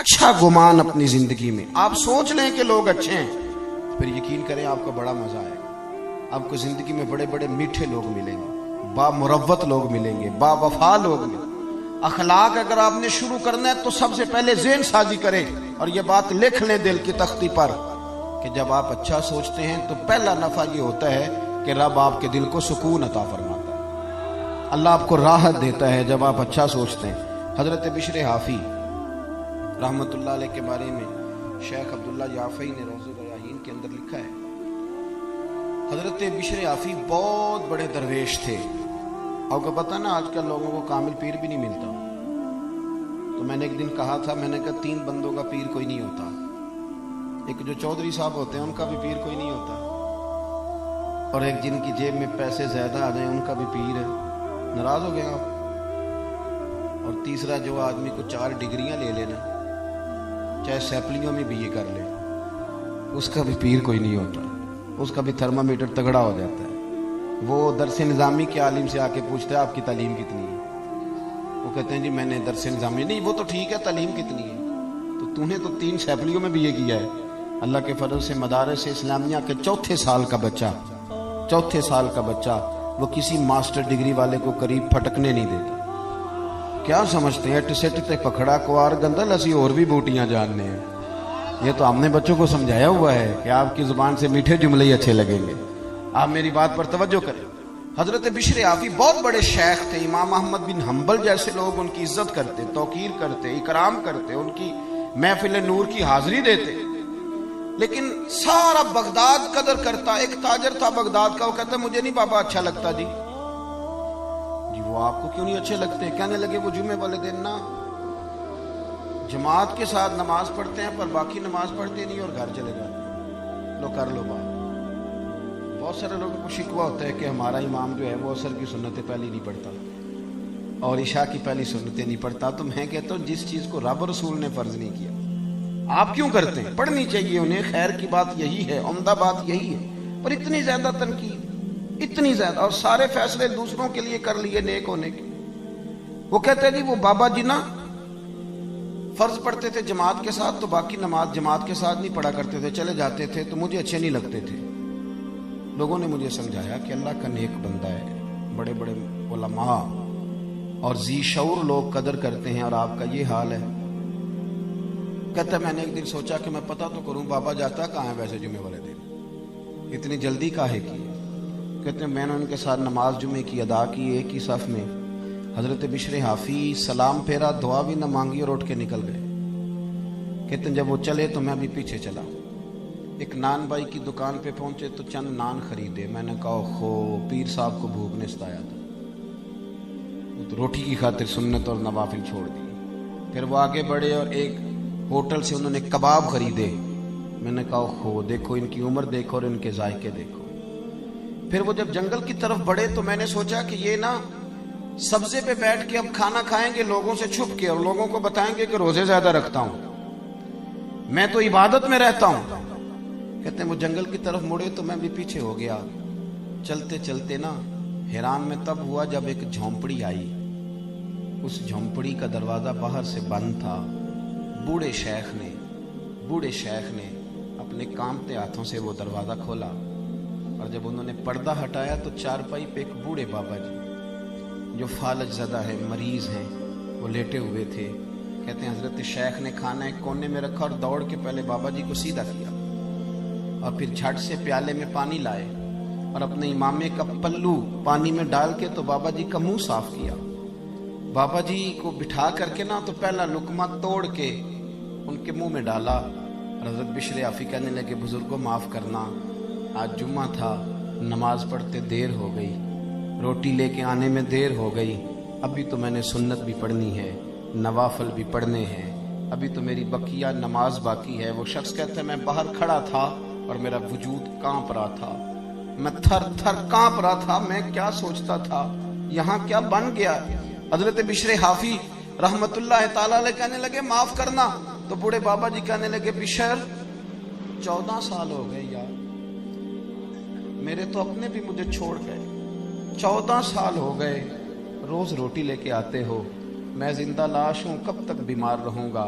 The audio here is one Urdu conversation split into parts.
اچھا گمان اپنی زندگی میں آپ سوچ لیں کہ لوگ اچھے ہیں، پھر یقین کریں آپ کو بڑا مزہ آئے گا۔ آپ کو زندگی میں بڑے بڑے میٹھے لوگ ملیں گے، با مروت لوگ ملیں گے، با وفا لوگ ملیں گے۔ اخلاق اگر آپ نے شروع کرنا ہے تو سب سے پہلے ذہن سازی کریں اور یہ بات لکھ لیں دل کی تختی پر کہ جب آپ اچھا سوچتے ہیں تو پہلا نفع یہ ہوتا ہے کہ رب آپ کے دل کو سکون عطا فرماتا ہے، اللہ آپ کو راحت دیتا ہے جب آپ اچھا سوچتے ہیں۔ حضرت بشر حافی رحمت اللہ علیہ کے بارے میں شیخ عبداللہ یافعی نے روض الریاحین کے اندر لکھا ہے، حضرت بشر حافی بہت بڑے درویش تھے۔ آپ کو پتہ نا آج کل لوگوں کو کامل پیر بھی نہیں ملتا، تو میں نے ایک دن کہا تھا، میں نے کہا 3 بندوں کا پیر کوئی نہیں ہوتا، ایک جو چودھری صاحب ہوتے ہیں ان کا بھی پیر کوئی نہیں ہوتا، اور ایک جن کی جیب میں پیسے زیادہ آ جائیں ان کا بھی پیر ہے۔ ناراض ہو گئے آپ؟ اور تیسرا جو آدمی کو 4 ڈگریاں لے لینا، چاہے سیپلیوں میں بھی یہ کر لے، اس کا بھی پیر کوئی نہیں ہوتا، اس کا بھی تھرمامیٹر تگڑا ہو جاتا ہے۔ وہ درس نظامی کے عالم سے آ کے پوچھتا ہے آپ کی تعلیم کتنی ہے، وہ کہتے ہیں جی میں نے درس نظامی، نہیں وہ تو ٹھیک ہے تعلیم کتنی ہے، تو نے تو 3 سیپلیوں میں بھی یہ کیا ہے۔ اللہ کے فضل سے مدارس اسلامیہ کے چوتھے سال کا بچہ وہ کسی ماسٹر ڈگری والے کو قریب پھٹکنے نہیں دیتا۔ کیا سمجھتے ہیں ٹسٹ تے پکھڑا کوار گندل اسی اور بھی بوٹیاں جاننے ہیں؟ یہ تو ہم نے بچوں کو سمجھایا ہوا ہے کہ آپ کی زبان سے میٹھے جملے ہی اچھے لگیں گے۔ آپ میری بات پر توجہ کریں۔ حضرت بشر حافی بہت بڑے شیخ تھے، امام احمد بن حنبل جیسے لوگ ان کی عزت کرتے، توقیر کرتے، اکرام کرتے، ان کی محفل نور کی حاضری دیتے، لیکن سارا بغداد قدر کرتا۔ ایک تاجر تھا بغداد کا، وہ کہتا مجھے نہیں بابا اچھا لگتا جی وہ آپ کو کیوں نہیں اچھے لگتے؟ کہنے لگے وہ جمعے والے دن نا جماعت کے ساتھ نماز پڑھتے ہیں پر باقی نماز پڑھتے نہیں اور گھر چلے جاتے ہیں، لو کر لو بات۔ بہت سارے لوگوں کو شکوہ ہوتا ہے کہ ہمارا امام جو ہے وہ عصر کی سنتیں پہلی نہیں پڑھتا اور عشاء کی پہلی سنتیں نہیں پڑھتا، تو میں کہتا ہوں جس چیز کو رب رسول نے فرض نہیں کیا آپ کیوں کرتے ہیں؟ پڑھنی چاہیے انہیں، خیر کی بات یہی ہے، عمدہ بات یہی ہے، پر اتنی زیادہ تنقید، اتنی زیادہ، اور سارے فیصلے دوسروں کے لیے کر لیے نیک ہونے کے۔ وہ کہتے ہیں جی وہ بابا جی نا فرض پڑھتے تھے جماعت کے ساتھ تو باقی نماز جماعت کے ساتھ نہیں پڑھا کرتے تھے، چلے جاتے تھے تو مجھے اچھے نہیں لگتے تھے۔ لوگوں نے مجھے سمجھایا کہ اللہ کا نیک بندہ ہے، بڑے بڑے علماء اور ذی شعور لوگ قدر کرتے ہیں اور آپ کا یہ حال ہے۔ کہتا ہے میں نے ایک دن سوچا کہ میں پتہ تو کروں بابا جاتا کہاں ہے ویسے جمعے والے دن، اتنی جلدی کاہے کی؟ کہتے ہیں میں نے ان کے ساتھ نماز جمعے کی ادا کی ایک ہی صف میں۔ حضرت بشر حافی سلام پھیرا، دعا بھی نہ مانگی اور اٹھ کے نکل گئے۔ کہتے ہیں جب وہ چلے تو میں بھی پیچھے چلا، ایک نان بائی کی دکان پہ پہنچے تو چند نان خریدے۔ میں نے کہا خو پیر صاحب کو بھوک نے ستایا تھا، وہ تو روٹی کی خاطر سنت اور نوافل چھوڑ دی۔ پھر وہ آگے بڑھے اور ایک ہوٹل سے انہوں نے کباب خریدے۔ میں نے کہا خو دیکھو ان کی عمر دیکھو اور ان کے ذائقے دیکھو۔ پھر وہ جب جنگل کی طرف بڑھے تو میں نے سوچا کہ یہ نا سبزے پہ بیٹھ کے اب کھانا کھائیں گے لوگوں سے چھپ کے، اور لوگوں کو بتائیں گے کہ روزے زیادہ رکھتا ہوں، میں تو عبادت میں رہتا ہوں۔ کہتے ہیں وہ جنگل کی طرف مڑے تو میں بھی پیچھے ہو گیا۔ چلتے چلتے نا حیران میں تب ہوا جب ایک جھونپڑی آئی، اس جھونپڑی کا دروازہ باہر سے بند تھا۔ بوڑھے شیخ نے اپنے کانپتے ہاتھوں سے وہ دروازہ کھولا، اور جب انہوں نے پردہ ہٹایا تو چارپائی پہ ایک بوڑھے بابا جی جو فالج زدہ ہے، مریض ہیں، وہ لیٹے ہوئے تھے۔ کہتے ہیں حضرت شیخ نے کھانا ایک کونے میں رکھا اور دوڑ کے پہلے بابا جی کو سیدھا کیا اور پھر جھٹ سے پیالے میں پانی لائے اور اپنے امامے کا پلو پانی میں ڈال کے تو بابا جی کا منہ صاف کیا۔ بابا جی کو بٹھا کر کے نا تو پہلا لقمہ توڑ کے ان کے منہ میں ڈالا، اور حضرت بشر حافی کہنے لگے بزرگوں معاف کرنا، آج جمعہ تھا، نماز پڑھتے دیر ہو گئی، روٹی لے کے آنے میں دیر ہو گئی، ابھی تو میں نے سنت بھی پڑھنی ہے، نوافل بھی پڑھنے ہیں، ابھی تو میری بقیہ نماز باقی ہے۔ وہ شخص کہتا ہے میں باہر کھڑا تھا اور میرا وجود کانپ رہا تھا، میں تھر تھر کانپ رہا تھا، میں کیا سوچتا تھا، یہاں کیا بن گیا۔ حضرت بشر حافی رحمت اللہ تعالی علیہ کہنے لگے معاف کرنا، تو بوڑھے بابا جی کہنے لگے بشر 14 سال ہو گئے یار، میرے تو اپنے بھی مجھے چھوڑ گئے، 14 سال ہو گئے، روز روٹی لے کے آتے ہو، میں زندہ لاش ہوں، کب تک بیمار رہوں گا،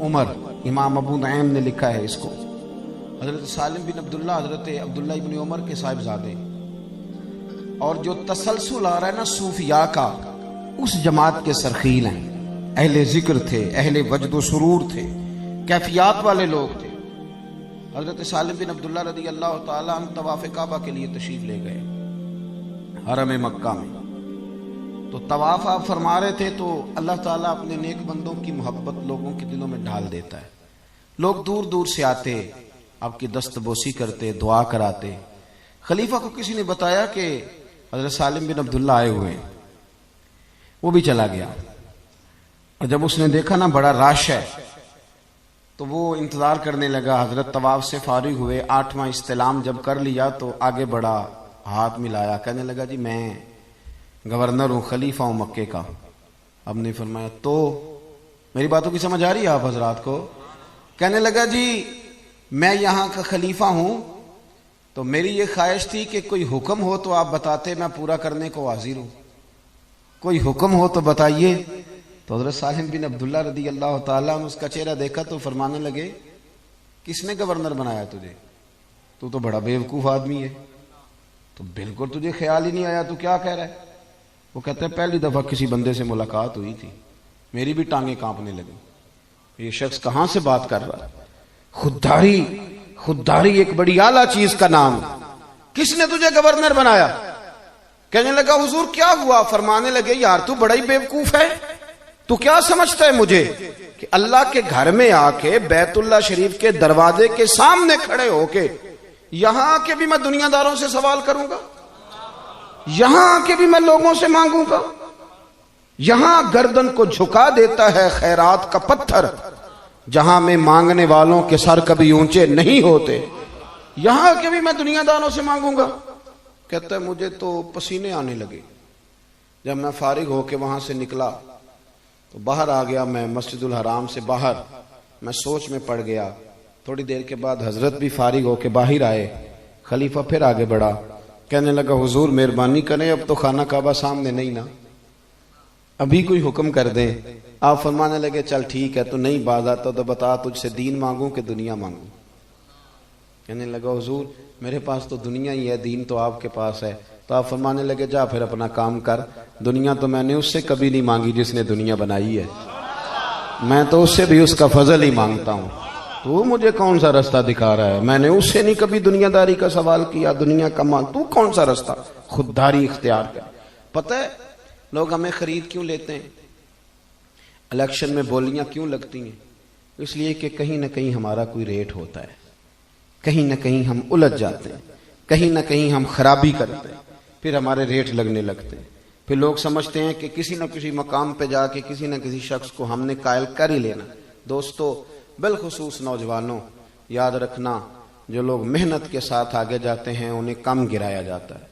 عمر، امام ابو نعیم نے لکھا ہے اس کو، حضرت سالم بن عبداللہ حضرت عبداللہ ابن عمر کے صاحبزادے، اور جو تسلسل آ رہا ہے نا صوفیاء کا، اس جماعت کے سرخیل ہیں، اہل ذکر تھے، اہل وجد و سرور تھے، کیفیات والے لوگ تھے۔ حضرت سالم بن عبداللہ رضی اللہ تعالیٰ عنہ طواف کعبہ کے لیے تشریف لے گئے حرم مکہ میں، تو طواف آپ فرما رہے تھے تو اللہ تعالیٰ اپنے نیک بندوں کی محبت لوگوں کے دلوں میں ڈھال دیتا ہے، لوگ دور دور سے آتے، آپ کی دست بوسی کرتے، دعا کراتے۔ خلیفہ کو کسی نے بتایا کہ حضرت سالم بن عبداللہ آئے ہوئے ہیں، وہ بھی چلا گیا، اور جب اس نے دیکھا نا بڑا رش ہے تو وہ انتظار کرنے لگا۔ حضرت طواف سے فارغ ہوئے، 8واں استلام جب کر لیا تو آگے بڑھا، ہاتھ ملایا، کہنے لگا جی میں گورنر ہوں، خلیفہ ہوں مکے کا۔ اب نے فرمایا تو میری باتوں کی سمجھ آ رہی ہے آپ حضرات کو؟ کہنے لگا جی میں یہاں کا خلیفہ ہوں، تو میری یہ خواہش تھی کہ کوئی حکم ہو تو آپ بتاتے، میں پورا کرنے کو حاضر ہوں، کوئی حکم ہو تو بتائیے۔ تو حضرت سالم بن عبداللہ رضی اللہ تعالیٰ نے اس کا چہرہ دیکھا تو فرمانے لگے کس نے گورنر بنایا تجھے؟ تو بڑا بیوقوف آدمی ہے، تو بالکل تجھے خیال ہی نہیں آیا، تو کیا کہہ رہا ہے؟ وہ کہتے ہیں پہلی دفعہ کسی بندے سے ملاقات ہوئی تھی، میری بھی ٹانگیں کانپنے لگی، یہ شخص کہاں سے بات کر رہا ہے؟ خودداری ایک بڑی اعلیٰ چیز کا نام، کس نے تجھے گورنر بنایا؟ کہنے لگا حضور کیا ہوا؟ فرمانے لگے یار تو بڑا ہی بیوقوف ہے، تو کیا سمجھتا ہے مجھے کہ اللہ کے گھر میں آ کے بیت اللہ شریف کے دروازے کے سامنے کھڑے ہو کے یہاں آ کے بھی میں دنیا داروں سے سوال کروں گا، یہاں آ کے بھی میں لوگوں سے مانگوں گا؟ یہاں گردن کو جھکا دیتا ہے خیرات کا پتھر، جہاں میں مانگنے والوں کے سر کبھی اونچے نہیں ہوتے، یہاں آ کے بھی میں دنیا داروں سے مانگوں گا؟ کہتا ہے مجھے تو پسینے آنے لگے، جب میں فارغ ہو کے وہاں سے نکلا تو باہر آ گیا، میں مسجد الحرام سے باہر، میں سوچ میں پڑ گیا۔ تھوڑی دیر کے بعد حضرت بھی فارغ ہو کے باہر آئے، خلیفہ پھر آگے بڑھا، کہنے لگا حضور مہربانی کریں، اب تو خانہ کعبہ سامنے نہیں نا، ابھی کوئی حکم کر دیں۔ آپ فرمانے لگے چل ٹھیک ہے، تو نہیں باز آتا تو بتا تجھ سے دین مانگوں کہ دنیا مانگوں؟ کہنے لگا حضور میرے پاس تو دنیا ہی ہے، دین تو آپ کے پاس ہے۔ تو آپ فرمانے لگے جا پھر اپنا کام کر، دنیا تو میں نے اس سے کبھی نہیں مانگی جس نے دنیا بنائی ہے، میں تو اس سے بھی اس کا فضل ہی مانگتا ہوں، تو مجھے کون سا رستہ دکھا رہا ہے؟ میں نے اس سے نہیں کبھی دنیا داری کا سوال کیا، دنیا کا مانگ، تو کون سا رستہ؟ خودداری اختیار کر۔ پتہ ہے لوگ ہمیں خرید کیوں لیتے ہیں، الیکشن میں بولیاں کیوں لگتی ہیں؟ اس لیے کہ کہیں نہ کہیں ہمارا کوئی ریٹ ہوتا ہے، کہیں نہ کہیں ہم الجھ جاتے ہیں، کہیں نہ کہیں ہم خرابی کرتے ہیں، پھر ہمارے ریٹ لگنے لگتے ہیں، پھر لوگ سمجھتے ہیں کہ کسی نہ کسی مقام پہ جا کے کسی نہ کسی شخص کو ہم نے قائل کر ہی لینا۔ دوستو بالخصوص نوجوانوں یاد رکھنا، جو لوگ محنت کے ساتھ آگے جاتے ہیں انہیں کم گرایا جاتا ہے،